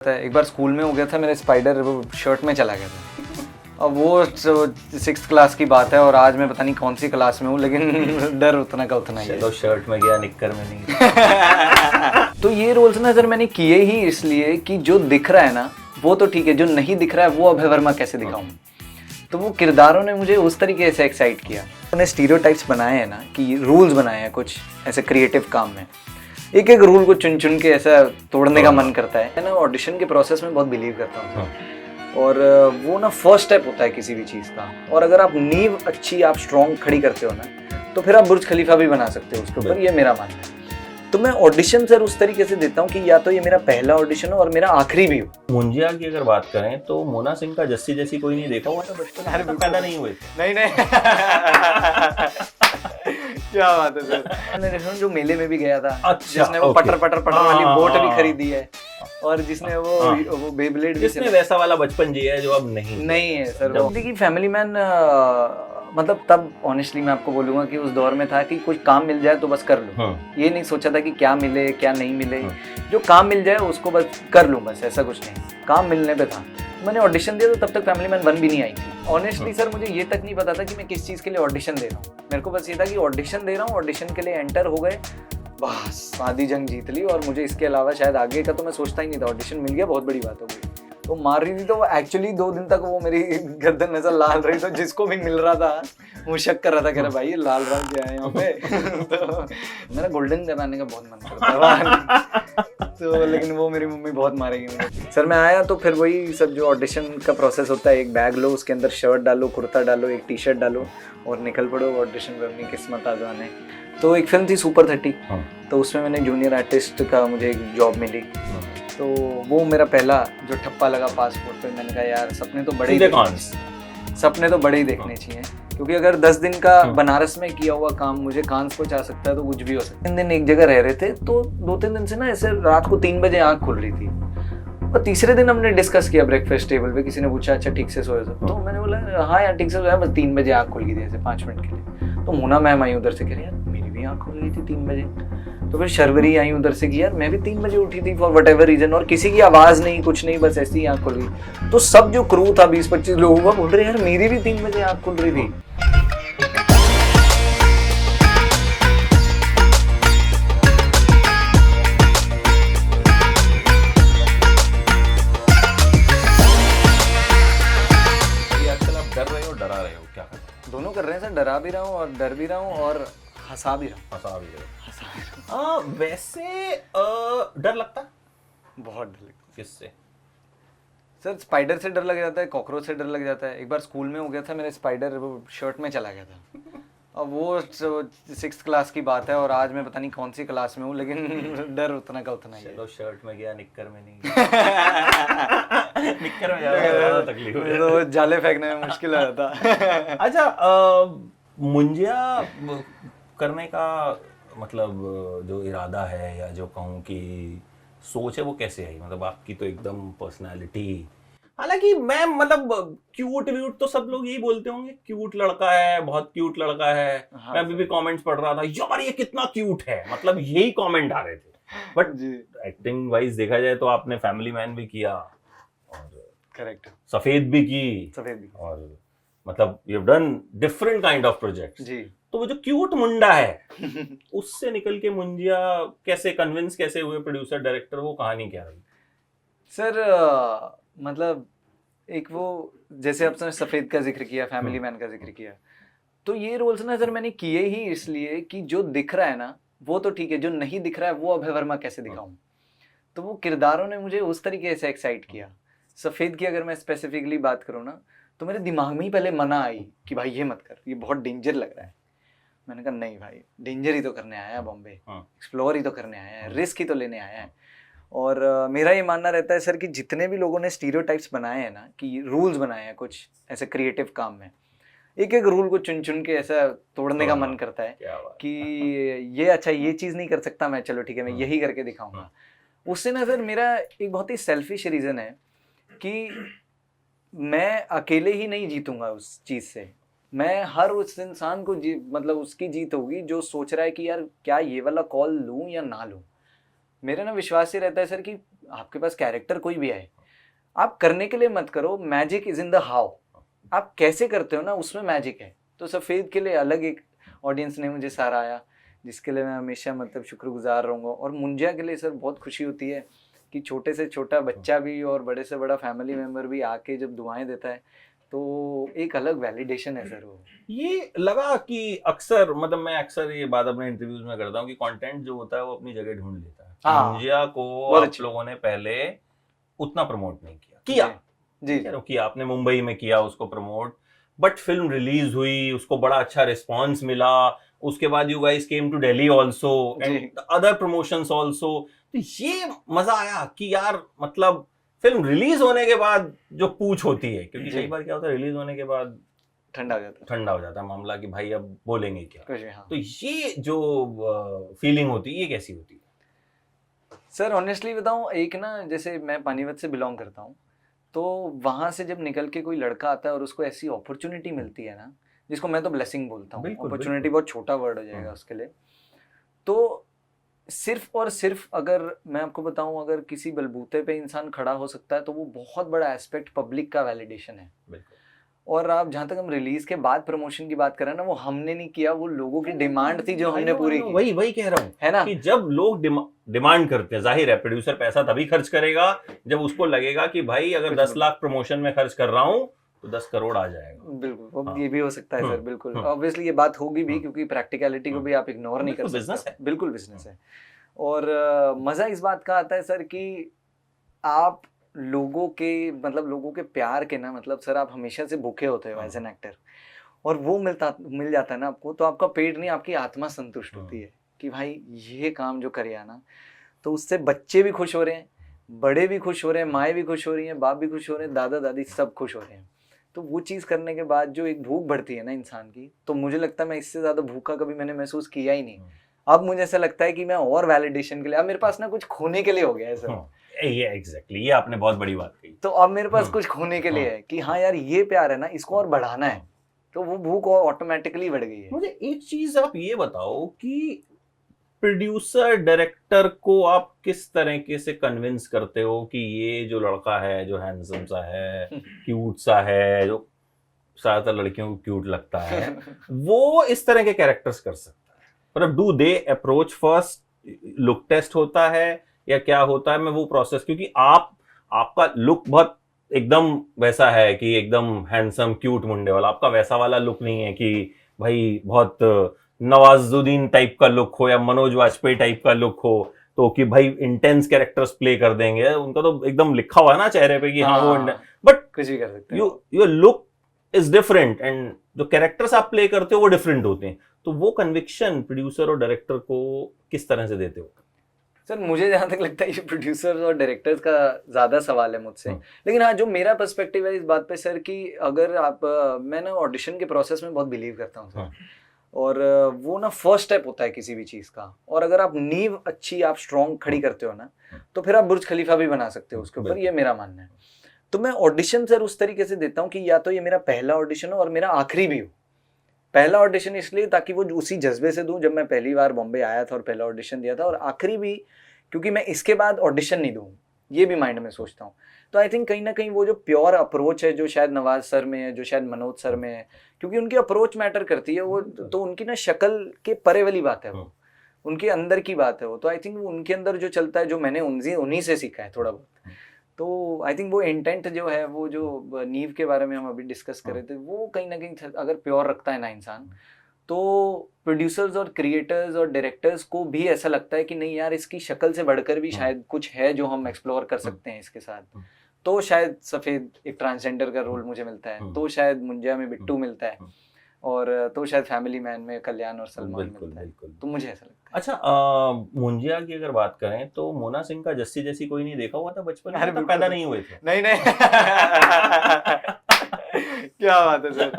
एक बार स्कूल में हो गया था, मेरा स्पाइडर वो शर्ट में चला गया था। अब वो 6th क्लास की बात है और आज मैं पता नहीं कौन सी क्लास में हूँ, लेकिन डर उतना का उतना ही है। चलो शर्ट में गया, निक्कर में नहीं। तो ये रोल्स ना सर मैंने किए ही इसलिए कि जो दिख रहा है ना वो तो ठीक है, जो नहीं दिख रहा है वो अभय वर्मा कैसे दिखाऊं। तो वो किरदारों ने मुझे उस तरीके से एक्साइट किया। उन्होंने स्टीरियोटाइप्स बनाए हैं ना, कि रूल्स बनाए हैं कुछ ऐसे क्रिएटिव काम में, एक एक रूल को चुन चुन के ऐसा तोड़ने का मन करता है ना। ऑडिशन के प्रोसेस में बहुत बिलीव करता हूँ और वो ना फर्स्ट स्टेप होता है किसी भी चीज़ का। और अगर आप नींव अच्छी आप स्ट्रॉन्ग खड़ी करते हो ना तो फिर आप बुर्ज खलीफा भी बना सकते हो उसके ऊपर, ये मेरा मानना है। तो मैं ऑडिशन सर उस तरीके से देता हूँ कि या तो ये मेरा पहला ऑडिशन हो और मेरा आखिरी भी हो। मुंजिया की अगर बात करें तो मोना सिंह का जस्सी जैसी कोई नहीं देखा हुआ था बचपन में, पैदा नहीं हुए थे। नहीं क्या बात है सर। मैंने जो मेले में भी गया था, अच्छा, जिसने वो पटर वाली बोट भी खरीदी है और जिसने वो बेब्लेड भी, जिसने वैसा वाला बचपन जिया है जो अब नहीं है सर। वो देखिए फैमिली मैन मतलब तब ऑनेस्टली मैं आपको बोलूंगा कि उस दौर में था कि कुछ काम मिल जाए तो बस कर लूं। ये नहीं सोचा था कि क्या मिले क्या नहीं मिले, जो काम मिल जाए उसको बस कर लूं, बस ऐसा कुछ नहीं। काम मिलने पे था। मैंने ऑडिशन दिया तो तब तक फैमिली मैन 1 भी नहीं आई थी। ऑनेस्टली सर मुझे ये तक नहीं पता था कि मैं किस चीज़ के लिए ऑडिशन दे रहा हूँ। मेरे को बस ये था कि ऑडिशन दे रहा हूँ, ऑडिशन के लिए एंटर हो गए, बस आधी जंग जीत ली। और मुझे इसके अलावा शायद आगे का तो मैं सोचता ही नहीं था। ऑडिशन मिल गया, बहुत बड़ी बात हो गई। तो मार रही थी तो वो एक्चुअली 2 दिन तक वो मेरी गर्दन नजर लाल रही, तो जिसको भी मिल रहा था वो शक कर रहा था, कह रहा भाई ये लाल रंग क्या है यहाँ पे। तो मेरा गोल्डन कराने का बहुत मन करता था तो लेकिन वो मेरी मम्मी बहुत मारेगी मुझे। सर मैं आया तो फिर वही सब जो ऑडिशन का प्रोसेस होता है, एक बैग लो, उसके अंदर शर्ट डालो, कुर्ता डालो, एक टी-शर्ट डालो और निकल पड़ो ऑडिशन पे अपनी किस्मत आजमाने। तो एक फिल्म थी सुपर 30, तो उसमें मैंने जूनियर आर्टिस्ट का मुझे एक जॉब मिली। तो वो मेरा पहला जो ठप्पा लगा पासपोर्ट पे। मैंने कहा यार सपने तो बड़े ही देखने चाहिए, क्योंकि अगर 10 दिन का बनारस में किया हुआ काम मुझे कांस को जा सकता है तो कुछ भी हो सकता है। 3 दिन एक जगह रह रहे थे तो 2-3 दिन से ना ऐसे रात को 3 बजे आँख खुल रही थी। और तीसरे दिन हमने डिस्कस किया ब्रेकफास्ट टेबल पे, किसी ने पूछा अच्छा ठीक से सोए तो मैंने बोला हाँ यार ठीक से सोया, बस 3 बजे आँख खुल गई थी ऐसे 5 मिनट के लिए। तो मोना मैम आई उधर से, कह रही यार मेरी भी आँख खुल गई थी 3 बजे। तो फिर शर्वरी आई उधर से कि यार मैं भी 3 बजे उठी थी फॉर व्हाटएवर रीजन, और किसी की आवाज नहीं कुछ नहीं, बस ऐसी ही आँख खुल गई। तो सब जो क्रू था 20-25 लोगों का बोल रहे यार मेरी भी 3 बजे आँख खुल रही थी। दोनों कर रहे हैं सर, डरा भी रहा हूँ और डर भी रहा हूँ और हंसा भी रहा हूँ। वैसे डर लगता, बहुत डर लगता। किससे सर? स्पाइडर से डर लग जाता है, कॉकरोच से डर लग जाता है। एक बार स्कूल में हो गया था, मेरा स्पाइडर वो शर्ट में चला गया था। अब वो 6th क्लास की बात है और आज मैं पता नहीं कौन सी क्लास में हूँ, लेकिन डर उतना का उतना ही है। चलो शर्ट में गया, निक्कर में नहीं। निक्कर में ज्यादा तकलीफ है, तो जाले फेंकने में मुश्किल हो जाता। अच्छा, मुंजिया करने का मतलब जो इरादा है या जो कहूँ कि सोच है वो कैसे आई? मतलब आपकी तो एकदम पर्सनालिटी, हालांकि मैं मतलब क्यूट व्यूट तो सब लोग यही बोलते होंगे, क्यूट लड़का है, बहुत क्यूट लड़का है। हाँ, मैं अभी भी कमेंट्स पढ़ रहा था यार ये कितना क्यूट है, मतलब यही कमेंट आ रहे थे। बट एक्टिंग वाइज देखा जाए तो आपने फैमिली मैन भी किया और करेक्ट सफेद भी की और मतलब you have done different kind of projects जी। तो वो जो क्यूट मुंडा है उससे निकल के मुंजिया कैसे कन्विंस कैसे हुए प्रोड्यूसर डायरेक्टर, वो कहानी क्या रही? सर मतलब एक वो जैसे आपने सफेद का जिक्र किया, फैमिली मैन का जिक्र किया, तो ये रोल्स ना सर मैंने किए ही इसलिए कि जो दिख रहा है ना वो तो ठीक है, जो नहीं दिख रहा है वो अभय वर्मा कैसे दिखाऊं। तो वो किरदारों ने मुझे उस तरीके से एक्साइट किया। सफेद की अगर मैं स्पेसिफिकली बात करूँ ना तो मेरे दिमाग में ही पहले मना आई कि भाई ये मत कर, ये बहुत डेंजर लग रहा है। मैंने कहा नहीं भाई, डेंजर ही तो करने आया है बॉम्बे, एक्सप्लोर ही तो करने आया है, रिस्क ही तो लेने आया है। और मेरा ये मानना रहता है सर कि जितने भी लोगों ने स्टीरियोटाइप्स बनाए हैं ना, कि रूल्स बनाए हैं कुछ ऐसे क्रिएटिव काम में, एक एक रूल को चुन चुन के ऐसा तोड़ने का मन करता है कि ये अच्छा ये चीज़ नहीं कर सकता मैं, चलो ठीक है मैं यही करके दिखाऊंगा। उससे ना सर मेरा एक बहुत ही सेल्फिश रीज़न है कि मैं अकेले ही नहीं जीतूंगा उस चीज़ से। मैं हर उस इंसान को मतलब उसकी जीत होगी जो सोच रहा है कि यार क्या ये वाला कॉल लूँ या ना लूँ। मेरा ना विश्वास ही रहता है सर कि आपके पास कैरेक्टर कोई भी आए, आप करने के लिए मत करो, magic is in the how, आप कैसे करते हो ना उसमें मैजिक है। तो सफ़ेद के लिए अलग एक ऑडियंस ने मुझे सराहा, जिसके लिए मैं हमेशा मतलब शुक्रगुजार रहूँगा। और मुंजिया के लिए सर बहुत खुशी होती है कि छोटे से छोटा बच्चा भी और बड़े से बड़ा फैमिली मेम्बर भी आके जब दुआएं देता है तो एक अलग वैलिडेशन है सर। वो ये लगा कि अक्सर मतलब मैं अक्सर ये बात अपने इंटरव्यूज में करता हूँ कि कंटेंट जो होता है वो अपनी जगह ढूंढ लेता है। हाँ, मुंजिया को आप लोगों ने पहले उतना प्रमोट नहीं किया जी किया आपने मुंबई में किया उसको प्रमोट, बट फिल्म रिलीज हुई, उसको बड़ा अच्छा रिस्पांस मिला, उसके बाद you guys came to Delhi also and other promotions also. तो ये मजा आया कि यार मतलब फिल्म रिलीज होने के बाद जो पूछ होती है, क्योंकि कई बार क्या होता है रिलीज होने के बाद ठंडा हो जाता है मामला कि भाई अब बोलेंगे क्या। हाँ। तो ये जो फीलिंग होती है ये कैसी होती है? सर ऑनेस्टली बताऊं, एक ना जैसे मैं पानीपत से बिलोंग करता हूं, तो वहां से जब निकल के कोई लड़का आता है और उसको ऐसी अपॉर्चुनिटी मिलती है ना, जिसको मैं तो ब्लेसिंग बोलता हूँ, अपॉर्चुनिटी बहुत छोटा वर्ड हो जाएगा उसके लिए, तो सिर्फ और सिर्फ अगर मैं आपको बताऊं अगर किसी बलबूते पे इंसान खड़ा हो सकता है तो वो बहुत बड़ा एस्पेक्ट पब्लिक का वैलिडेशन है। और आप जहां तक हम रिलीज के बाद प्रमोशन की बात कर रहे हैं ना, वो हमने नहीं किया, वो लोगों की डिमांड थी जो हमने पूरी की। वही कह रहा हूँ है ना कि जब लोग डिमांड करते हैं, जाहिर है प्रोड्यूसर पैसा तभी खर्च करेगा जब उसको लगेगा कि भाई अगर 10 लाख प्रमोशन में खर्च कर रहा हूँ तो 10 करोड़ आ जाएगा। बिल्कुल, हाँ। ये भी हो सकता है सर, बिल्कुल ऑब्वियसली ये बात होगी भी, क्योंकि प्रैक्टिकलिटी को भी आप इग्नोर नहीं कर सकते, बिजनेस है, बिल्कुल बिजनेस है। और मजा इस बात का आता है सर कि आप लोगों के प्यार के ना, मतलब सर आप हमेशा से भूखे होते हो एज एन एक्टर, और वो मिल जाता है ना आपको, तो आपका पेट नहीं आपकी आत्मा संतुष्ट होती है कि भाई ये काम जो करे ना, तो उससे बच्चे भी खुश हो रहे हैं, बड़े भी खुश हो रहे हैं, माएँ भी खुश हो रही हैं, बाप भी खुश हो रहे हैं, दादा दादी सब खुश हो रहे हैं। तो वो चीज़ करने के बाद जो एक भूख बढ़ती है ना इंसान की, तो मुझे लगता है मैं इससे ज़्यादा भूखा कभी मैंने महसूस किया ही नहीं। अब मुझे ऐसा लगता है कि मैं और वैलिडेशन के लिए, अब मेरे पास ना कुछ खोने के लिए हो गया है सर। ये एग्जैक्टली, ये आपने बहुत बड़ी बात कही। तो अब मेरे पास कुछ खोने के लिए है कि हाँ यार ये प्यार है ना, इसको और बढ़ाना है, तो वो भूख ऑटोमेटिकली बढ़ गई है। मुझे एक चीज आप ये बताओ कि प्रोड्यूसर डायरेक्टर को आप किस तरीके से कन्विंस करते हो कि ये जो लड़का है जो हैंडसम सा है, क्यूट सा है, जो ज्यादातर लड़कियों को क्यूट लगता है, वो इस तरह के कैरेक्टर्स कर सकता है, मतलब do they approach first, look test होता है या क्या होता है? मैं वो प्रोसेस, क्योंकि आपका लुक बहुत एकदम वैसा है कि एकदम हैंडसम क्यूट मुंडे वाला, आपका वैसा वाला लुक नहीं है कि भाई बहुत नवाजुद्दीन टाइप का लुक हो या मनोज वाजपेयी टाइप का लुक हो, तो कि भाई इंटेंस कैरेक्टर्स प्ले कर देंगे, उनका तो एकदम लिखा हुआ है ना चेहरे पे कि हाँ वो, बट कुछ भी कर सकते हैं, your look is different and जो कैरेक्टर्स आप प्ले करते हो वो डिफरेंट होते हैं। तो वो कन्विक्शन प्रोड्यूसर और डायरेक्टर को किस तरह से देते हो? सर मुझे जहाँ तक लगता है ये प्रोड्यूसर्स और डायरेक्टर्स का ज़्यादा सवाल है मुझसे, लेकिन हाँ जो मेरा पर्सपेक्टिव है इस बात पे सर कि अगर आप मैं ना ऑडिशन के प्रोसेस में बहुत बिलीव करता हूँ सर, और वो ना फर्स्ट स्टेप होता है किसी भी चीज़ का, और अगर आप नींव अच्छी आप स्ट्रॉन्ग खड़ी करते हो ना, तो फिर आप बुर्ज खलीफा भी बना सकते हो उसके ऊपर, ये मेरा मानना है। तो मैं ऑडिशन सर उस तरीके से देता हूँ कि या तो ये मेरा पहला ऑडिशन हो और मेरा आखिरी भी हो। पहला ऑडिशन इसलिए ताकि वो उसी जज्बे से दूं जब मैं पहली बार बॉम्बे आया था और पहला ऑडिशन दिया था, और आखिरी भी क्योंकि मैं इसके बाद ऑडिशन नहीं दूं, ये भी माइंड में सोचता हूँ। तो आई थिंक कहीं ना कहीं वो जो प्योर अप्रोच है जो शायद नवाज सर में है, जो शायद मनोज सर में है, क्योंकि उनकी अप्रोच मैटर करती है, वो तो उनकी ना शक्ल के परे वाली बात है, वो उनके अंदर की बात है वो। तो आई थिंक वो उनके अंदर जो चलता है, जो मैंने उन्हीं से सीखा है थोड़ा बहुत, तो आई थिंक वो इंटेंट जो है, वो जो नींव के बारे में हम अभी डिस्कस कर रहे थे, वो कहीं ना कहीं अगर प्योर रखता है ना इंसान, तो प्रोड्यूसर्स और क्रिएटर्स और डायरेक्टर्स को भी ऐसा लगता है कि नहीं यार इसकी शक्ल से बढ़कर भी शायद कुछ है जो हम एक्सप्लोर कर सकते हैं इसके साथ। तो शायद सफ़ेद एक ट्रांसजेंडर का रोल मुझे मिलता है, तो शायद मुंजिया में बिट्टू मिलता है, और तो शायद फैमिली मैन में कल्याण और सलमान मिलता है, तो मुझे ऐसा लगता है। अच्छा, मुंजिया की अगर बात करें तो मोना सिंह का जस्सी जैसी कोई नहीं देखा हुआ था बचपन में? पैदा नहीं हुए थे? नहीं क्या बात है सर।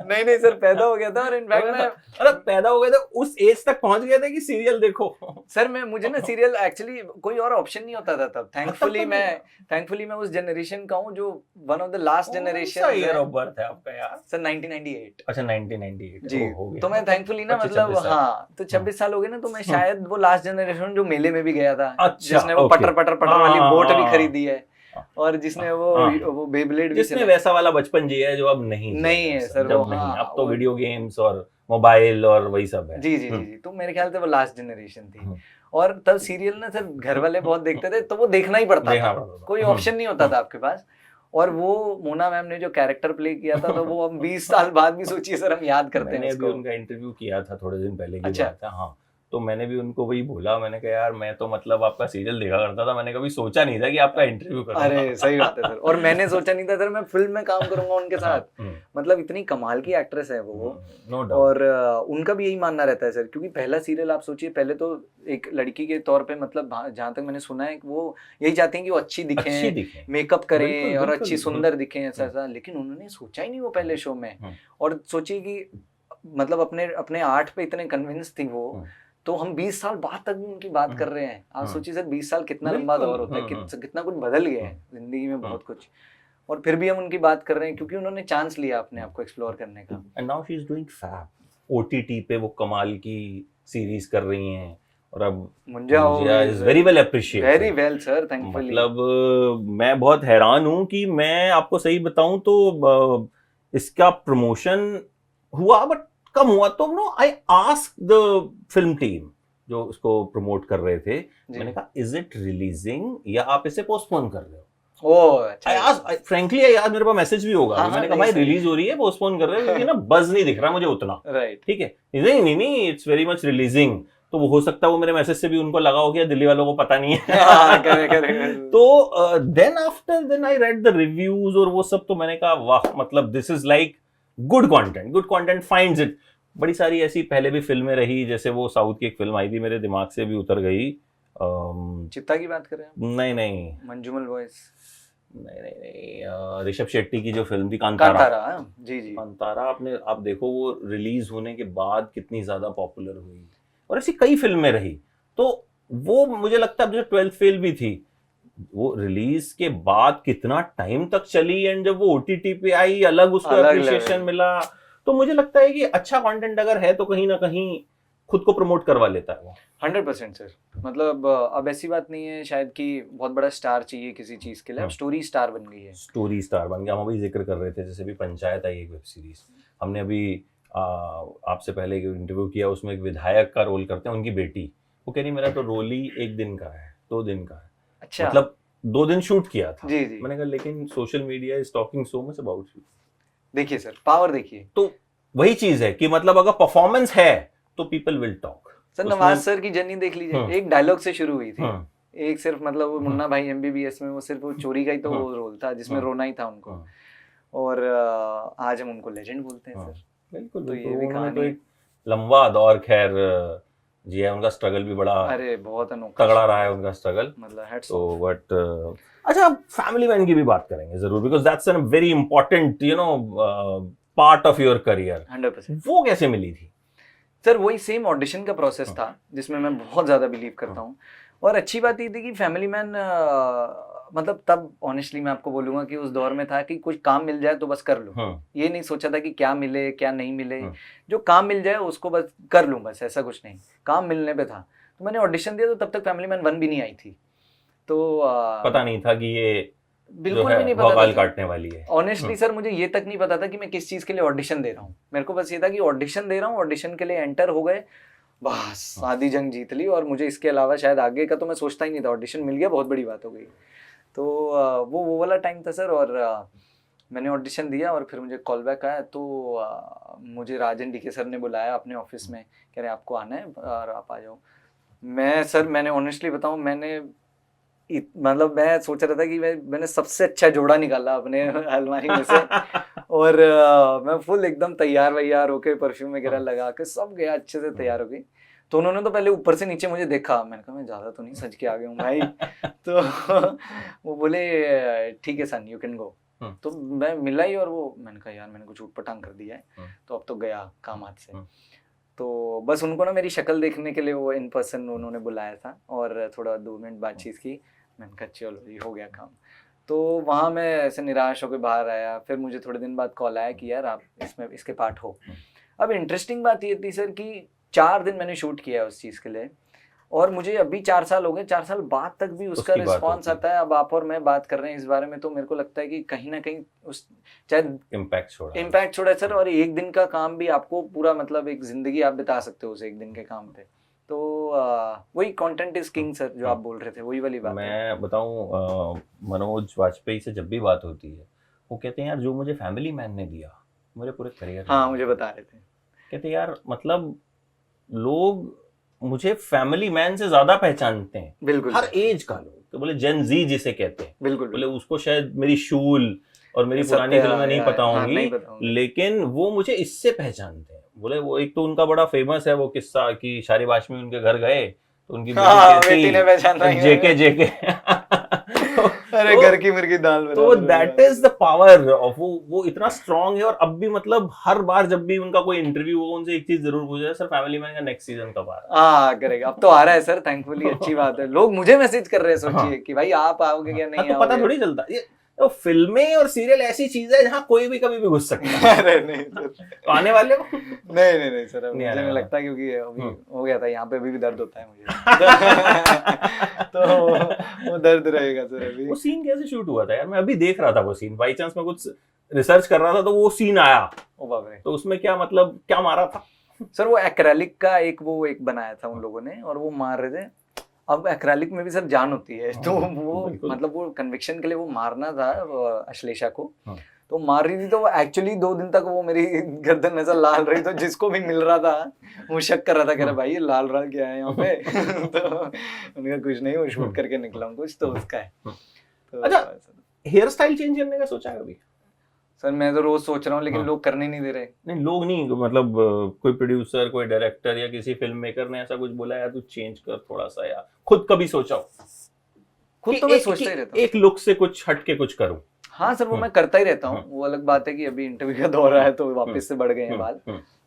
नहीं सर, पैदा हो गया था और इनफैक्ट मैं अरे पैदा हो गए थे, उस एज तक पहुंच गए थे कि सीरियल देखो। सर मुझे ना सीरियल एक्चुअली कोई और ऑप्शन नहीं होता था तब। थैंकफुली मैं उस जनरेशन का हूँ जो one of the last generation. Year of birth है आपका यार? सर 1998। अच्छा 1998 जी। हो गया। तो मैं थैंकफुली ना मतलब हाँ, तो 26 साल हो गए ना, तो मैं शायद वो लास्ट जनरेशन जो मेले में भी गया था, जिसने वो पटर वाली बोट भी खरीदी है, और जिसने वो बेब्लेड भी, जिसने वैसा वाला बचपन जिया है जो अब नहीं है सर। वो हाँ, अब तो वीडियो गेम्स और मोबाइल और वही सब है। जी। तो मेरे ख्याल से वो लास्ट जनरेशन थी। और तब सीरियल ना सर घर वाले बहुत देखते थे, तो वो देखना ही पड़ता था, कोई ऑप्शन नहीं होता था आपके पास। और वो मोना मैम ने जो कैरेक्टर प्ले किया था, तो वो हम 20 साल बाद भी सोचिए सर, हम याद करते हैं। मैंने अभी उनका इंटरव्यू किया था थोड़े दिन पहले की बात है। हाँ, तो मैंने भी उनको वही बोला, मैंने कहा यार मैं तो मतलब आपका सीरियल देखा करता था, मैंने कभी सोचा नहीं था कि आपका इंटरव्यू करूंगा। अरे सही बात है सर, और मैंने सोचा नहीं था सर मैं फिल्म में काम करूंगा उनके साथ। मतलब इतनी कमाल की एक्ट्रेस है वो। और उनका भी यही मानना रहता है सर, क्योंकि पहला सीरियल आप सोचिए, पहले तो एक लड़की के तौर पे, मतलब जहाँ तक मैंने सुना है वो यही चाहती हैं कि वो अच्छी दिखें, मेकअप करें और अच्छी सुंदर दिखें, ऐसा। लेकिन उन्होंने सोचा ही नहीं वो पहले शो में। और सोचिए कि मतलब अपने आर्ट पे इतने कन्विंस थी वो, तो हम 20 साल बाद तक भी उनकी बात कर रहे हैं। आप सोचिए सर 20 साल कितना लंबा दौर होता है, कितना कुछ बदल गया है जिंदगी में, बहुत कुछ। और फिर भी हम उनकी बात कर रहे हैं क्योंकि उन्होंने चांस लिया अपने आप को एक्सप्लोर करने का। And now she is doing fab. OTT पे वो कमाल की सीरीज कर रही हैं, और अब Munjya is very well appreciated. Very well sir, thankfully. मतलब मैं बहुत हैरान हूं कि मैं आपको सही बताऊं तो इसका प्रमोशन हुआ, बट कम हुआ। तो no I ask the film team जो इसको प्रमोट कर रहे थे, मैंने कहा इज इट रिलीजिंग या आप इसे पोस्टपोन कर रहे हो? फ्रैंकली यार मेरे पास मैसेज भी होगा। मैंने कहा भाई रिलीज हो रही है, पोस्टपोन कर रहे हो, क्योंकि ना बज नहीं दिख रहा मुझे उतना। ठीक है, नहीं इट्स वेरी मच रिलीजिंग। तो वो हो सकता है वो मेरे मैसेज से भी उनको लगा हो गया, दिल्ली वालों को पता नहीं है। तो then I read the reviews और वो सब, तो मैंने कहा वाह, मतलब this is like good content finds it. बड़ी सारी ऐसी पहले भी फिल्में रही, जैसे वो साउथ की एक फिल्म आई थी, मेरे दिमाग से भी उतर गई। चित्ता की बात कर रहे हैं? नहीं, मंजूमल बॉयज। नहीं, ऋषभ शेट्टी की जो फिल्म थी कांतारा। जी। कांतारा आप देखो वो रिलीज होने के बाद कितनी ज्यादा पॉपुलर हुई, और ऐसी कई फिल्में रही। तो वो मुझे लगता है जो 12th फेल भी थी, वो रिलीज के बाद कितना टाइम तक चली, एंड जब वो ओटीटी पे आई अलग उसको एप्रिसिएशन मिला। तो मुझे लगता है कि अच्छा कंटेंट अगर है तो कहीं ना कहीं खुद को प्रमोट करवा लेता है वो। 100% सर। मतलब अब ऐसी बात नहीं है शायद कि बहुत बड़ा स्टार चाहिए किसी चीज के लिए, अब स्टोरी स्टार बन गई है। स्टोरी स्टार बन गया। हम अभी जिक्र कर रहे थे, जैसे भी पंचायत आई एक वेब सीरीज, हमने अभी आपसे पहले एक इंटरव्यू किया, उसमें एक विधायक का रोल करते हैं उनकी बेटी, वो कह रही मेरा तो रोल ही 1 दिन का है, 2 दिन का है। अच्छा। मतलब 2 दिन शूट किया था। जी। मैंने कहा लेकिन social media is talking so much about you. देखिए सर, पावर देखिए। तो वही चीज है कि मतलब अगर परफॉर्मेंस है तो people will talk. Sir Nawaz sir की जर्नी देख लीजिए, एक डायलॉग से शुरू हुई थी। एक सिर्फ मतलब वो मुन्ना भाई MBBS में वो सिर्फ वो चोरी का ही तो वो रोल था जिसमें रोना ही था उनको, और आज हम उनको लेजेंड बोलते हैं सर। बिल्कुल। तो ये भी कहानी, तो एक लंबा दौर खैर जी है, उनका स्ट्रगल भी बड़ा, अरे बहुत अनोखा तगड़ा रहा है उनका स्ट्रगल, मतलब तो बट अच्छा फैमिली मैन की भी बात करेंगे जरूर, because that's a very important part of your career. 100%। वो कैसे मिली थी सर? वही सेम ऑडिशन का प्रोसेस था जिसमें मैं बहुत ज्यादा बिलीव करता हूँ। और अच्छी बात ये थी कि फैमिली मैन मतलब तब ऑनेस्टली मैं आपको बोलूंगा कि उस दौर में था कि कुछ काम मिल जाए तो बस कर लूं। ये नहीं सोचा था कि क्या मिले क्या नहीं मिले, जो काम मिल जाए उसको बस कर लूं, बस ऐसा कुछ नहीं, काम मिलने पे था। तो मैंने ऑडिशन दिया, तो तब तक फैमिली मैन 1 भी नहीं आई थी, तो पता नहीं था कि ये बिल्कुल भी नहीं पता था काटने वाली है। ऑनेस्टली सर मुझे ये तक नहीं पता था कि मैं किस चीज के लिए ऑडिशन दे रहा हूँ। मेरे को बस ये था कि ऑडिशन दे रहा हूँ, ऑडिशन के लिए एंटर हो गए, बस आधी जंग जीत ली। और मुझे इसके अलावा शायद आगे का तो मैं सोचता ही नहीं था, ऑडिशन मिल गया बहुत बड़ी बात हो गई। तो वो वाला टाइम था सर। और मैंने ऑडिशन दिया और फिर मुझे कॉल बैक आया, तो मुझे राजन DK सर ने बुलाया अपने ऑफिस में, कह रहे आपको आना है और आप आ जाओ। मैंने ऑनेस्टली बताऊँ, मतलब मैं सोच रहा था कि मैंने सबसे अच्छा जोड़ा निकाला अपने अलमारी में से और मैं फुल एकदम तैयार होके परफ्यूम वगैरह लगा के सब गया, अच्छे से तैयार हो गई। तो उन्होंने तो पहले ऊपर से नीचे मुझे देखा, मैंने कहा मैं ज़्यादा तो नहीं सज के आ गया हूँ भाई। तो वो बोले ठीक है सन, यू कैन गो। तो मैं मिला ही, और वो मैंने कहा यार मैंने कुछ ऊटपटांग कर दिया है, तो अब तो गया काम हाथ से। तो बस उनको ना मेरी शक्ल देखने के लिए वो इन पर्सन उन्होंने बुलाया था, और थोड़ा 2 मिनट बातचीत की। मैंने कहा चलो ये हो गया काम। तो वहाँ मैं ऐसे निराश होकर बाहर आया। फिर मुझे थोड़े दिन बाद कॉल आया कि यार आप इसमें इसके पार्ट हो। अब इंटरेस्टिंग बात ये थी सर कि 4 दिन मैंने शूट किया उस चीज़ के लिए, और मुझे अभी 4 साल हो गए, 4 साल बाद तक भी उसका रिस्पॉन्स आता है। अब आप और मैं बात कर रहे हैं इस बारे में, तो मेरे को लगता है कि कहीं ना कहीं उस चाहे इम्पैक्ट छोड़ा है सर। और एक दिन का काम भी आपको पूरा मतलब एक जिंदगी आप बिता सकते हो उस एक दिन के काम पे। तो वही कंटेंट इज किंग सर, जो आप बोल रहे थे वही वाली बात है। मैं बताऊं, मनोज वाजपेयी से जब भी बात होती है वो कहते हैं यार जो मुझे फैमिली मैन ने दिया मेरे पूरे करियर। हाँ मुझे बता रहे थे, कहते यार मतलब लोग मुझे फैमिली मैन से ज्यादा पहचानते हैं। बिल्कुल हर एज का लोग, तो बोले जेन जी जिसे कहते हैं, बिल्कुल बोले उसको शायद मेरी शूल और मेरी पुरानी फिल्में नहीं पता होंगी, लेकिन वो मुझे इससे पहचानते हैं। बोले वो एक तो उनका बड़ा फेमस है वो किस्सा कि शारिब हाशमी उनके घर गए तो उनकी बेटी ने पहचाना जेके अरे घर की मुर्गी दाल। तो that is the power of वो इतना स्ट्रांग है। और अब भी मतलब हर बार जब भी उनका कोई इंटरव्यू हो उनसे एक चीज जरूर पूछा है, सर फैमिली मैन का नेक्स्ट सीजन कब आ रहा है? हाँ करेगा, अब तो आ रहा है सर, थैंकफुली अच्छी बात है। लोग मुझे मैसेज कर रहे हैं, सोचिए कि भाई आप आओगे क्या नहीं तो पता थोड़ी चलता ये। तो फिल्में और सीरियल ऐसी चीज है जहाँ कोई भी कभी भी घुस सकता है। अरे नहीं सर, तो आने वाले को नहीं सर, मुझे नहीं लगता, क्योंकि अभी हो गया था, यहाँ पे अभी भी दर्द होता है मुझे। तो वो दर्द रहेगा सर अभी। वो सीन कैसे शूट हुआ था यार? मैं अभी देख रहा था वो सीन, बाई चांस मैं कुछ रिसर्च कर रहा था तो वो सीन आया। ओ बाप रे। तो उसमें क्या मतलब क्या मारा था सर? वो एक्रेलिक का एक बनाया था उन लोगों ने, और वो मार रहे थे। अब एक्रेलिक में भी सर जान होती है, तो वो मतलब वो कन्विक्शन के लिए वो मारना था अश्लेषा को। तो मार रही थी, तो वो एक्चुअली 2 दिन तक वो मेरी गर्दन नजर लाल रही, तो जिसको भी मिल रहा था वो शक कर रहा था, कह रहा भाई ये लाल क्या है यहाँ पे। तो उनका कुछ नहीं, वो शूट करके निकला हूँ कुछ, तो उसका है। तो अच्छा, हेयर स्टाइल चेंज करने का सोचा है कभी? सर मैं तो रोज सोच रहा हूँ, लेकिन लोग करने नहीं दे रहे। नहीं लोग नहीं, मतलब कोई प्रोड्यूसर, कोई डायरेक्टर या किसी फिल्म मेकर ने ऐसा कुछ बोला यार तू चेंज कर थोड़ा सा, या खुद कभी सोचा हो? खुद तो मैं सोचता ही रहता हूँ एक लुक से कुछ हट के कुछ करूँ। हाँ सर, वो मैं करता ही रहता हूँ। वो अलग बात है कि अभी इंटरव्यू का दौर है तो वापस से बढ़ गए हैं बाल,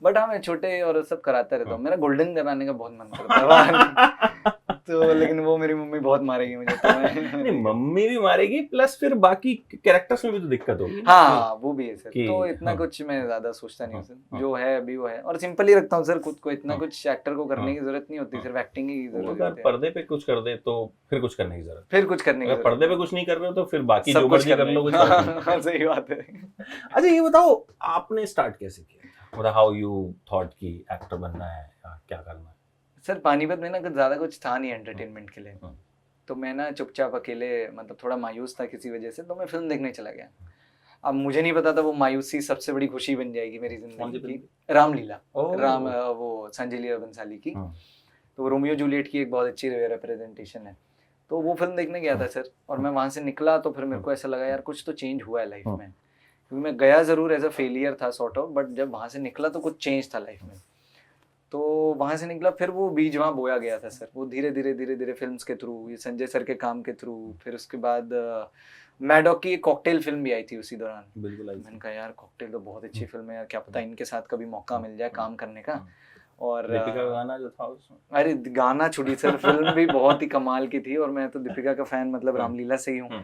बट हाँ मैं छोटे और सब कराता रहता हूँ। मेरा गोल्डन कराने का बहुत मन करता है। तो लेकिन वो मेरी मम्मी बहुत मारेगी मुझे, तो नहीं मम्मी भी मारेगी, प्लस फिर बाकी कैरेक्टर्स में भी तो दिक्कत होगी। हाँ वो भी है सर। तो इतना कुछ मैं ज्यादा सोचता नहीं हूँ सर, जो है अभी वो है, और सिंपल ही रखता हूँ सर खुद को। इतना कुछ एक्टर को करने की जरूरत नहीं होती, सिर्फ एक्टिंग की जरूरत है। पर्दे पे कुछ कर दे तो फिर कुछ करने की जरूरत, फिर कुछ करने की, पर्दे पे कुछ नहीं कर रहे हो तो फिर बाकी जो मर्जी कर लो। सही बात है। अच्छा ये बताओ आपने स्टार्ट कैसे किया, मतलब हाउ यू थॉट कि एक्टर बनना है या क्या करना है? सर पानीपत में ना कुछ ज़्यादा कुछ था नहीं एंटरटेनमेंट के लिए, तो मैं ना चुपचाप अकेले, मतलब थोड़ा मायूस था किसी वजह से, तो मैं फिल्म देखने चला गया। अब मुझे नहीं पता था वो मायूसी सबसे बड़ी खुशी बन जाएगी मेरी जिंदगी की। रामलीला, वो संजय लीला बंसाली की। तो रोमियो जूलियट की एक बहुत अच्छी रिप्रेजेंटेशन है। तो वो फिल्म देखने गया था सर, और मैं वहाँ से निकला तो फिर मेरे को ऐसा लगा यार कुछ तो चेंज हुआ है लाइफ में, क्योंकि मैं गया ज़रूर एज अ फेलियर था सॉर्ट ऑफ, बट जब वहाँ से निकला तो कुछ चेंज था लाइफ में। तो वहाँ से निकला, फिर वो बीज वहाँ बोया गया था सर। वो धीरे धीरे फिल्म्स के थ्रू, ये संजय सर के काम के थ्रू, फिर उसके बाद मैडॉक की कॉकटेल फिल्म भी आई थी उसी दौरान। बिल्कुल, मैंने कहा यार कॉकटेल तो बहुत अच्छी फिल्म है यार, क्या पता इनके साथ कभी मौका मिल जाए काम करने का। और दीपिका का गाना जो था उसमें, अरे गाना छुड़ी सर, फिल्म भी बहुत ही कमाल की थी। और मैं तो दीपिका का फैन, मतलब रामलीला से ही हूँ,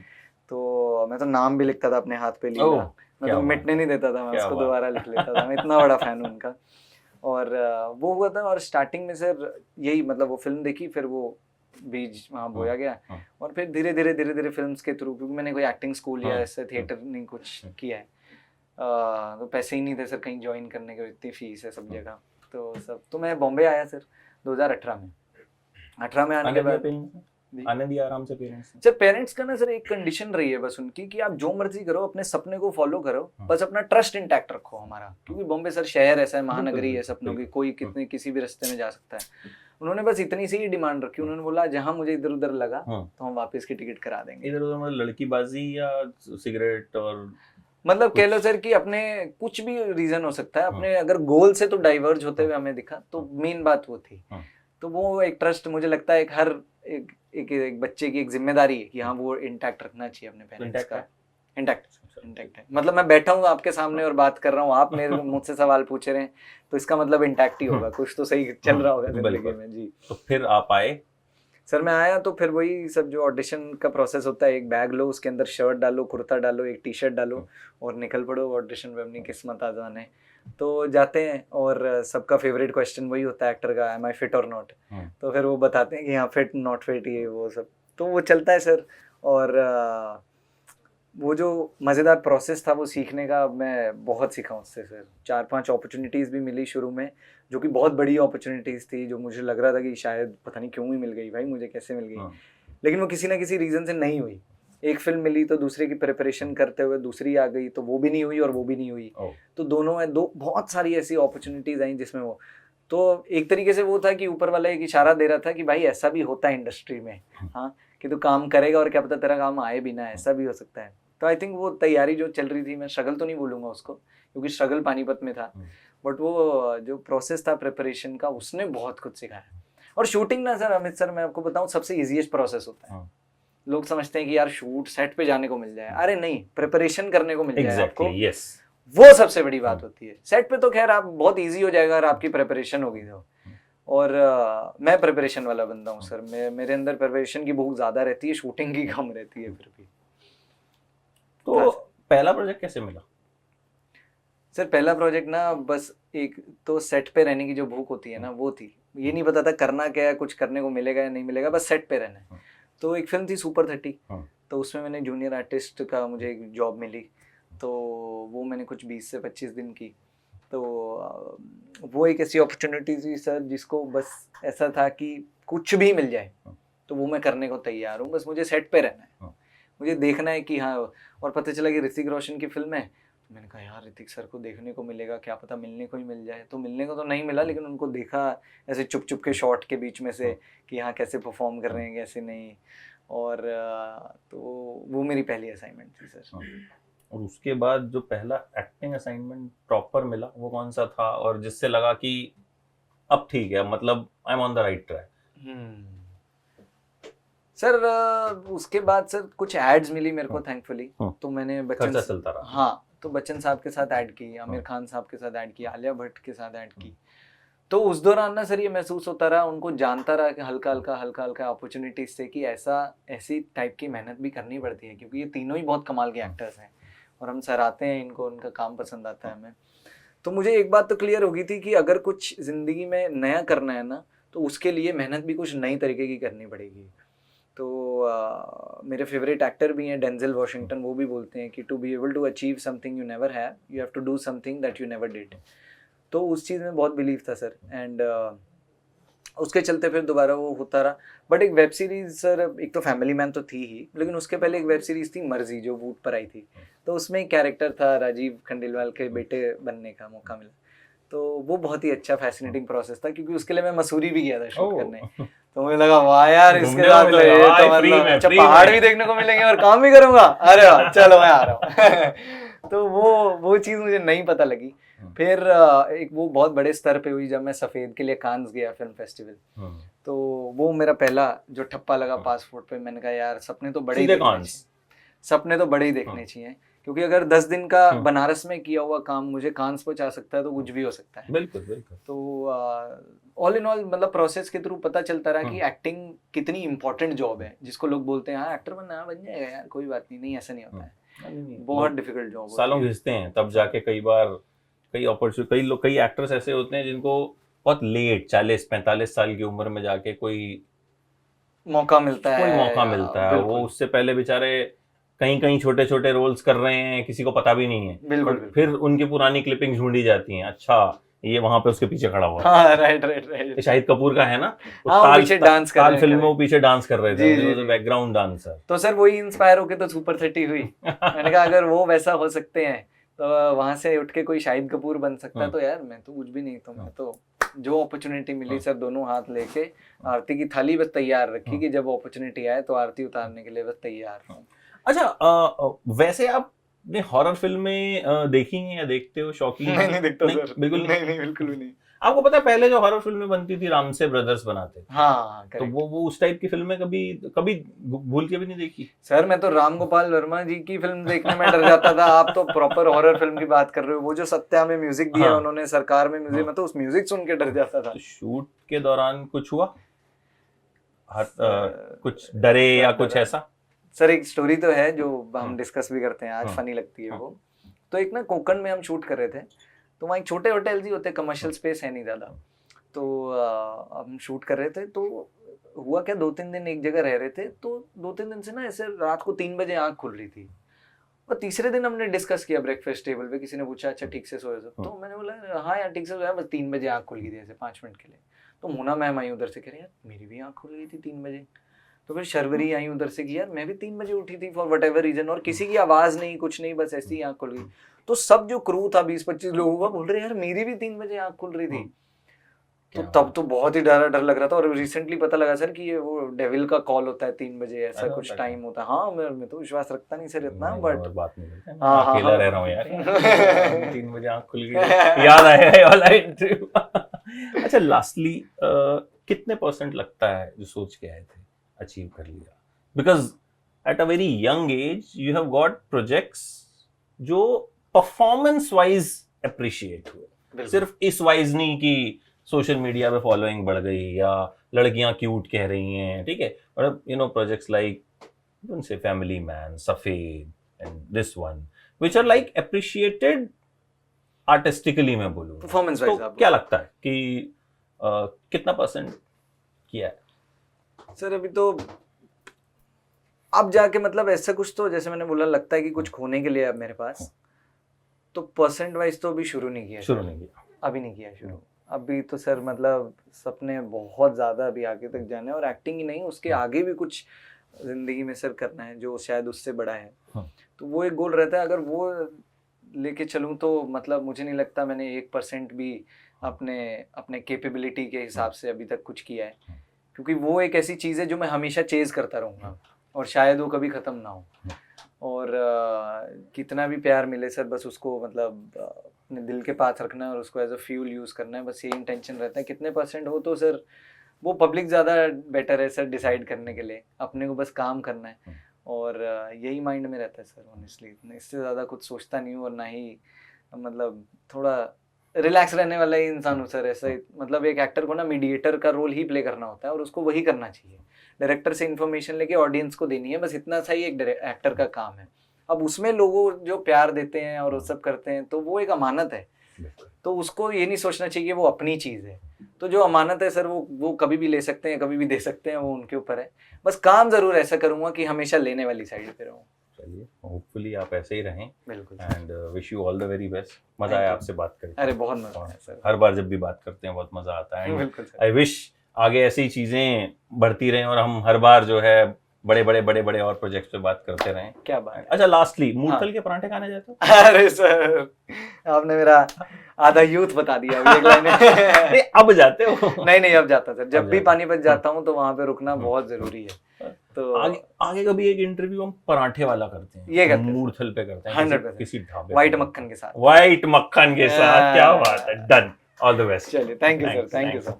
तो मैं तो नाम भी लिखता था अपने हाथ पे लीला, मैं तो मिटने नहीं देता था, मैं उसको दोबारा लिख लेता था, मैं इतना बड़ा फैन हूँ उनका। और वो हुआ था, और स्टार्टिंग में सर यही, मतलब वो फिल्म देखी, फिर वो बीज वहाँ बोया गया, और फिर धीरे धीरे फिल्म्स के थ्रू, क्योंकि मैंने कोई एक्टिंग स्कूल या ऐसे थिएटर नहीं कुछ किया है, तो पैसे ही नहीं थे सर कहीं ज्वाइन करने के, इतनी फीस है सब जगह, तो सब। तो मैं बॉम्बे आया सर 2018 में। 18 में आने के बाद आने दिया आराम से पेरेंट्स सर। पेरेंट्स का ना सर एक कंडीशन रही है बस उनकी, कि आप जो मर्जी करो, अपने सपने को फॉलो करो, बस अपना ट्रस्ट इंटैक्ट रखो हमारा, क्योंकि बॉम्बे सर शहर ऐसा है, महानगरी है सपनों की, कोई कितने किसी भी रास्ते में जा सकता है। उन्होंने बस इतनी सी ही डिमांड रखी, उन्होंने बोला जहां मुझे इधर उधर लगा तो हम वापस की टिकट करा देंगे। इधर उधर मतलब लड़कीबाजी या सिगरेट, और मतलब कह लो सर कि अपने कुछ भी रीजन हो सकता है, अपने अगर गोल से तो डाइवर्ज होते हुए हमें दिखा, तो मेन बात वो थी। तो वो एक ट्रस्ट, मुझे लगता है एक बच्चे की एक जिम्मेदारी है कि हाँ वो इंटैक्ट रखना चाहिए अपने पेरेंट्स का। इंटैक्ट है। मतलब मैं बैठा हूँ आपके सामने और बात कर रहा हूँ, आप मेरे मुझसे सवाल पूछ रहे हैं, तो इसका मतलब इंटैक्ट ही होगा, कुछ तो सही चल रहा होगा जिंदगी में जी। तो फिर आप आए? सर मैं आया तो फिर वही सब जो ऑडिशन का प्रोसेस होता है, एक बैग लो, उसके अंदर शर्ट डालो, कुर्ता डालो, एक टी शर्ट डालो और निकल पड़ो ऑडिशन पे, अपनी किस्मत आजमाने। तो जाते हैं और सबका फेवरेट क्वेश्चन वही होता है एक्टर का, एम आई फिट और नॉट। तो फिर वो बताते हैं कि हाँ फिट नॉट फिट, ये वो सब तो वो चलता है सर। और वो जो मज़ेदार प्रोसेस था वो सीखने का, मैं बहुत सीखा उससे सर। 4-5 अपॉर्चुनिटीज़ भी मिली शुरू में, जो कि बहुत बड़ी अपॉर्चुनिटीज़ थी, जो मुझे लग रहा था कि शायद पता नहीं क्यों ही मिल गई भाई, मुझे कैसे मिल गई, लेकिन वो किसी ना किसी रीज़न से नहीं हुई। एक फिल्म मिली तो दूसरे की प्रिपरेशन करते हुए दूसरी आ गई, तो वो भी नहीं हुई और वो भी नहीं हुई। तो दोनों में बहुत सारी ऐसी अपॉर्चुनिटीज़ आई जिसमें वो, तो एक तरीके से वो था कि ऊपर वाला एक इशारा दे रहा था कि भाई ऐसा भी होता है इंडस्ट्री में, हाँ, कि तू काम करेगा और क्या पता तेरा काम आए भी ना, ऐसा भी हो सकता है। तो आई थिंक वो तैयारी जो चल रही थी, मैं स्ट्रगल तो नहीं बोलूँगा उसको, क्योंकि स्ट्रगल पानीपत में था, बट वो जो प्रोसेस था प्रिपरेशन का, उसने बहुत कुछ सिखाया। और शूटिंग ना सर, अमित सर, मैं आपको बताऊँ, सबसे ईजीएस्ट प्रोसेस होता है। लोग समझते हैं कि यार शूट सेट पे जाने को मिल जाए, अरे नहीं, प्रिपरेशन करने को मिल जाए आपको, वो सबसे बड़ी बात होती है। सेट पे तो खैर आप बहुत ईजी हो जाएगा अगर आपकी प्रिपरेशन होगी तो। और मैं प्रिपरेशन वाला बंदा हूँ सर, मेरे अंदर प्रिपरेशन की भूख ज़्यादा रहती है, शूटिंग की कम रहती है फिर भी। तो पहला प्रोजेक्ट कैसे मिला सर? पहला प्रोजेक्ट ना, बस एक तो सेट पे रहने की जो भूख होती है ना, वो थी। ये नहीं पता था करना क्या है, कुछ करने को मिलेगा या नहीं मिलेगा, बस सेट पे रहना है। तो एक फिल्म थी सुपर 30, तो उसमें मैंने जूनियर आर्टिस्ट का मुझे एक जॉब मिली, तो वो मैंने कुछ 20 से 25 दिन की। तो वो एक ऐसी अपॉर्चुनिटी थी सर, जिसको बस ऐसा था कि कुछ भी मिल जाए तो वो मैं करने को तैयार हूँ, बस मुझे सेट पे रहना है, मुझे देखना है कि हाँ। और पता चला कि ऋतिक रोशन की फिल्म है, तो मैंने कहा यार ऋतिक सर को देखने को मिलेगा, क्या पता मिलने को ही मिल जाए। तो मिलने को तो नहीं मिला, लेकिन उनको देखा ऐसे चुप चुप के शॉट के बीच में से कि हाँ कैसे परफॉर्म कर रहे हैं कैसे नहीं। और तो वो मेरी पहली असाइनमेंट थी सर। और उसके बाद जो पहला एक्टिंग असाइनमेंट प्रॉपर मिला वो कौन सा था, और जिससे लगा कि अब ठीक है, मतलब I am on the right track? Sir उसके बाद सर कुछ एड्स मिली मेरे को थैंकफुली, तो मैंने बच्चन चलता रहा। हाँ, तो बच्चन साहब के साथ ऐड की, आमिर खान साहब के साथ ऐड की, आलिया भट्ट के साथ ऐड की। तो उस दौरान ना सर ये महसूस होता रहा, उनको जानता रहा कि हल्का हल्का अपॉर्चुनिटीज से कि ऐसी टाइप की मेहनत भी करनी पड़ती है, क्योंकि ये तीनों ही बहुत कमाल के एक्टर्स हैं और हम सराहते हैं इनको, उनका काम पसंद आता है हमें। तो मुझे एक बात तो क्लियर हो गई थी कि अगर कुछ जिंदगी में नया करना है ना, तो उसके लिए मेहनत भी कुछ नई तरीके की करनी पड़ेगी। तो मेरे फेवरेट एक्टर भी हैं डेंजल वॉशिंगटन, वो भी बोलते हैं कि to be able to achieve something you never have, you have to do something that you never did. तो उस चीज़ में बहुत बिलीव था सर, एंड उसके चलते फिर दोबारा वो होता रहा। बट एक वेब सीरीज सर, एक तो फैमिली मैन तो थी ही, लेकिन उसके पहले एक वेब सीरीज थी मर्जी, जो वूट पर आई थी। तो उसमें एक कैरेक्टर था, राजीव खंडेलवाल के बेटे बनने का मौका मिला। तो वो बहुत ही अच्छा फैसिनेटिंग प्रोसेस था, क्योंकि उसके लिए मैं मसूरी भी गया था शूट करने। तो मुझे लगा वाह यार, इसके साथ तो मतलब अच्छा पहाड़ भी देखने को मिलेंगे और काम भी करूंगा, अरे वाह चलो मैं आ रहा हूँ। तो वो चीज़ मुझे नहीं पता लगी। फिर एक वो बहुत बड़े स्तर पे हुई जब मैं सफ़ेद के लिए कांस गया फिल्म फेस्टिवल। तो वो मेरा पहला जो ठप्पा लगा पासपोर्ट पे, मैंने कहा यार सपने तो बड़े ही देखने चाहिए, सपने तो बड़े ही देखने चाहिए, क्योंकि अगर 10 दिन का बनारस में किया हुआ काम मुझे कांस पहुंचा सकता है तो कुछ भी हो सकता है। बिल्कुल बिल्कुल। तो ऑल इन ऑल मतलब प्रोसेस के थ्रू पता चलता रहा कि एक्टिंग कितनी इंपॉर्टेंट जॉब है, जिसको लोग बोलते हैं हाँ एक्टर बनना बन जाएगा यार, कोई बात नहीं, ऐसा नहीं होता है, बहुत डिफिकल्ट जॉब, सालों घिसते हैं तब जाके कई बार कई अपॉर्चुनिटी, कई एक्टर्स ऐसे होते हैं जिनको बहुत लेट 40-45 साल की उम्र में जाके कोई मौका मिलता है, वो उससे पहले बेचारे कहीं छोटे छोटे रोल्स कर रहे हैं, किसी को पता भी नहीं है। बिल्कुल, फिर उनकी पुरानी क्लिपिंग ढूंढी जाती हैं, अच्छा ये वहां पे उसके पीछे खड़ा हुआ है। हाँ, राइट। शाहिद कपूर का है ना, पीछे डांस कर रहे हैं फिल्म में, वो पीछे डांस कर रहे थे, बैकग्राउंड डांसर। तो सर वही इंस्पायर होके तो सुपर 30 हुई। मैंने कहा अगर वो वैसा हो सकते हैं तो वहां से उठ के कोई शाहिद कपूर बन सकता है, तो यार मैं तो कुछ भी नहीं, तो मैं तो जो अपॉर्चुनिटी मिली सर दोनों हाथ लेके आरती की थाली बस तैयार रखी कि जब अपॉर्चुनिटी आए तो आरती उतारने के लिए बस तैयार हूँ। अच्छा, वैसे आप नहीं हॉरर फिल्में देखी हैं या देखते हो, शौकीन? नहीं देखता सर, बिल्कुल नहीं बिल्कुल भी नहीं। आपको पता है पहले जो हॉरर फिल्में बनती थी रामसे ब्रदर्स बनाते थे, हाँ तो वो उस टाइप की फिल्में कभी भूल के भी नहीं देखी? सर मैं तो राम गोपाल वर्मा जी की फिल्म देखने में डर जाता था। आप तो प्रॉपर हॉरर फिल्म की बात कर रहे हो। वो जो सत्या में म्यूजिक दिया हाँ। उन्होंने, सरकार में म्यूजिक, मैं तो उस म्यूजिक सुन के डर जाता था। तो शूट के दौरान कुछ हुआ? कुछ डरे या कुछ ऐसा? सर एक स्टोरी तो है जो हम डिस्कस भी करते हैं आज, हाँ। फनी लगती है वो। तो एक ना कोकण में हम शूट कर रहे थे, तो वहाँ एक छोटे होटल ही होते, कमर्शियल स्पेस है नहीं ज़्यादा। तो हम शूट कर रहे थे, तो हुआ क्या 2-3 दिन एक जगह रह रहे थे, तो 2-3 दिन से ना ऐसे रात को 3 बजे आँख खुल रही थी। और तीसरे दिन हमने डिस्कस किया ब्रेकफास्ट टेबल पे, किसी ने पूछा अच्छा ठीक से सोए? तो मैंने बोला हाँ यार ठीक से सोया, बस 3 बजे आँख खुल गई थी ऐसे 5 मिनट के लिए। तो मोना मैम आई उधर से, कह रही यार मेरी भी आँख खुल गई थी 3 बजे। तो फिर शर्वरी आई उधर से कि यार मैं भी 3 बजे उठी थी फॉर वट एवर रीजन, और किसी की आवाज़ नहीं, कुछ नहीं, बस ऐसी ही आँख खुल गई। तो सब जो क्रू था 20-25 लोगों का बोल रहे यार मेरी भी 3 बजे आँख खुल रही थी। तो तब तो बहुत ही डर लग रहा था। और रिसेंटली पता लगा सर कि ये वो डेविल का कॉल होता है 3 बजे, ऐसा कुछ टाइम होता है। हाँ मैं तो विश्वास रखता नहीं सर इतना, बट बात नहीं करते, हाँ, अकेला रह रहा हूँ यार 3 बजे आँख खुल गई, याद आया ये वाला इंटरव्यू। अच्छा लास्टली कितने % लगता है जो सोच के आए थे अचीव कर लिया? Because at a very young age you have got projects जो परफॉर्मेंस वाइज अप्रिशिएट हुए, सिर्फ इस वाइज नहीं कि सोशल मीडिया पे फॉलोइंग बढ़ गई या लड़कियां क्यूट कह रही हैं, ठीक है, मतलब you know projects like say family man, Safed and this one which are like appreciated artistically, मैं बोलूँ परफॉर्मेंस तो वाइज। क्या लगता है कि कितना % किया है? सर अभी तो अब जाके मतलब ऐसा कुछ तो जैसे मैंने बोला लगता है कि कुछ खोने के लिए अब मेरे पास, तो % वाइज तो अभी शुरू नहीं किया, अभी नहीं किया शुरू। अभी तो सर मतलब सपने बहुत ज़्यादा अभी आगे तक जाने, और एक्टिंग ही नहीं उसके आगे भी कुछ ज़िंदगी में सर करना है जो शायद उससे बड़ा है। तो वो एक गोल रहता है, अगर वो लेके चलूँ तो मतलब मुझे नहीं लगता मैंने 1% भी अपने कैपेबिलिटी के हिसाब से अभी तक कुछ किया है, क्योंकि वो एक ऐसी चीज़ है जो मैं हमेशा चेज़ करता रहूँगा और शायद वो कभी ख़त्म ना हो। और कितना भी प्यार मिले सर, बस उसको मतलब अपने दिल के पास रखना है और उसको एज अ फ्यूल यूज़ करना है, बस यही इंटेंशन रहता है। कितने % हो तो सर वो पब्लिक ज़्यादा बेटर है सर डिसाइड करने के लिए, अपने को बस काम करना है, और यही माइंड में रहता है सर ऑनेस्टली। इससे ज़्यादा कुछ सोचता नहीं हूँ, और ना ही मतलब थोड़ा रिलैक्स रहने वाला ही इंसान हूँ सर। ऐसा मतलब एक एक्टर को ना मीडिएटर का रोल ही प्ले करना होता है और उसको वही करना चाहिए। डायरेक्टर से इन्फॉर्मेशन लेके ऑडियंस को देनी है, बस इतना सा ही एक एक्टर का काम है। अब उसमें लोगों जो प्यार देते हैं और वो सब करते हैं तो वो एक अमानत है, तो उसको ये नहीं सोचना चाहिए वो अपनी चीज़ है। तो जो अमानत है सर वो कभी भी ले सकते हैं, कभी भी दे सकते हैं, वो उनके ऊपर है। बस काम ज़रूर ऐसा करूँगा कि हमेशा लेने वाली साइड पे रहूँ। चलिए होपफुली आप ऐसे ही रहें। बिल्कुल। And wish you all the very best. मज़ा आया आपसे बात करके। अरे बहुत मज़ा आया सर, हर बार जब भी बात करते हैं बहुत मज़ा आता है। बिल्कुल सर। आई विश आगे ऐसी ही चीज़ें बढ़ती रहें और हम हर बार जो है बड़े और प्रोजेक्ट्स पे बात करते रहें। क्या बात है। अच्छा लास्टली मूंगफली के पराठे खाने जाते हो? अरे सर आपने मेरा आधा यूथ बता दिया अभी एक लाइन नहीं अब जाते हो? नहीं अब जाता सर, जब भी पानीपत जाता हूँ तो वहाँ पे रुकना बहुत जरूरी है। तो आगे कभी एक इंटरव्यू हम पराठे वाला करते हैं, ये करते हैं मूर्थल पे करते हैं 100% किसी ढाबे, व्हाइट मक्खन के साथ। व्हाइट मक्खन के साथ, क्या बात है, डन। All the best. चलिए thank you sir, thank you sir.